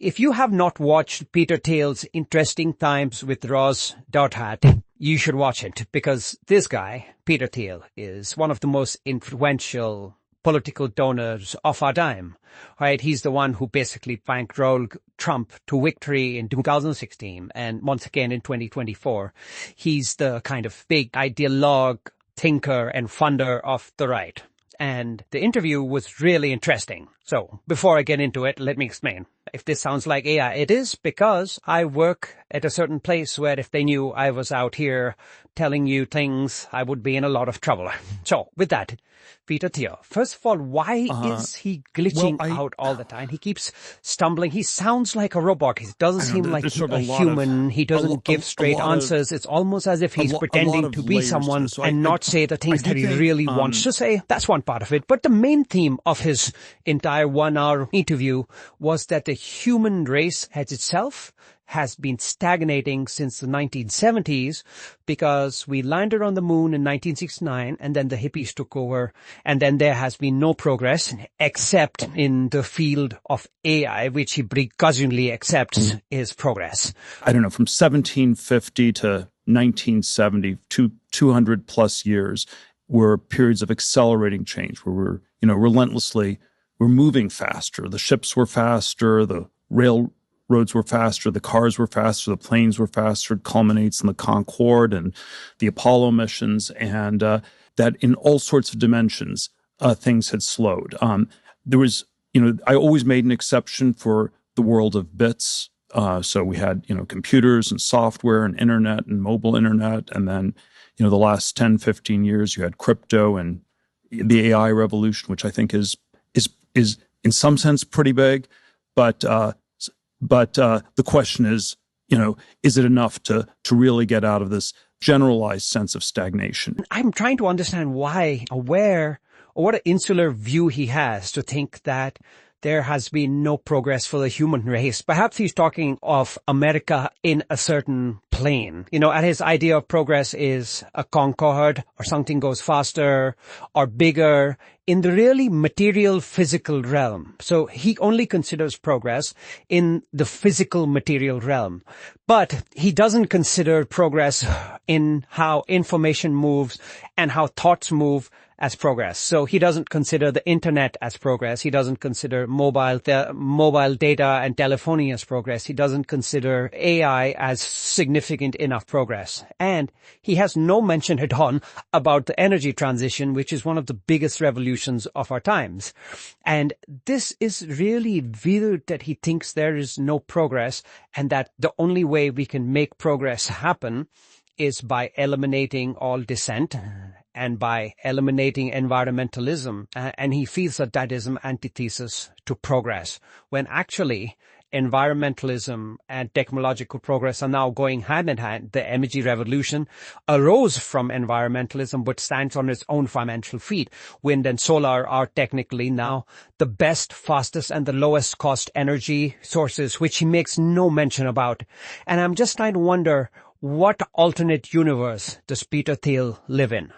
if you have not watched Peter Thiel's Interesting Times with Ross Douthat, you should watch it, because this guy, Peter Thiel, is one of the most influential political donors of our time, right? He's the one who basically bankrolled Trump to victory in 2016 and once again in 2024. He's the kind of big ideologue, thinker and funder of the right. And the interview was really interesting. So before I get into it, let me explain. If this sounds like AI, it is because I work at a certain place where if they knew I was out here telling you things, I would be in a lot of trouble. So with that, Peter Thiel, first of all, why is he glitching out all the time? He keeps stumbling. He sounds like a robot. He doesn't seem like a human. He doesn't give straight answers. It's almost as if he's pretending to be someone and not say the things that he really wants to say. That's one part of it. But the main theme of his entire 1-hour interview was that the human race as itself has been stagnating since the 1970s, because we landed on the moon in 1969 and then the hippies took over, and then there has been no progress except in the field of AI, which he begrudgingly accepts is progress. I don't know, from 1750 to 1970, 200 plus years were periods of accelerating change where we're, we're moving faster. The ships were faster, the railroads were faster, the cars were faster, the planes were faster. It culminates in the Concorde and the Apollo missions, and that in all sorts of dimensions, things had slowed. There was, I always made an exception for the world of bits. So we had, computers and software and internet and mobile internet. And then, the last 10, 15 years, you had crypto and the AI revolution, which I think is in some sense pretty big. But the question is, is it enough to really get out of this generalized sense of stagnation? I'm trying to understand why, or what an insular view he has to think that there has been no progress for the human race. Perhaps he's talking of America in a certain plane. And his idea of progress is a Concorde or something goes faster or bigger in the really material physical realm. So he only considers progress in the physical material realm. But he doesn't consider progress in how information moves and how thoughts move as progress. So he doesn't consider the internet as progress. He doesn't consider mobile data and telephony as progress. He doesn't consider AI as significant enough progress. And he has no mention at all about the energy transition, which is one of the biggest revolutions of our times. And this is really weird that he thinks there is no progress and that the only way we can make progress happen is by eliminating all dissent and by eliminating environmentalism. And he feels that that is an antithesis to progress, when actually environmentalism and technological progress are now going hand in hand. The energy revolution arose from environmentalism, but stands on its own financial feet. Wind and solar are technically now the best, fastest, and the lowest cost energy sources, which he makes no mention about. And I'm just trying to wonder, what alternate universe does Peter Thiel live in?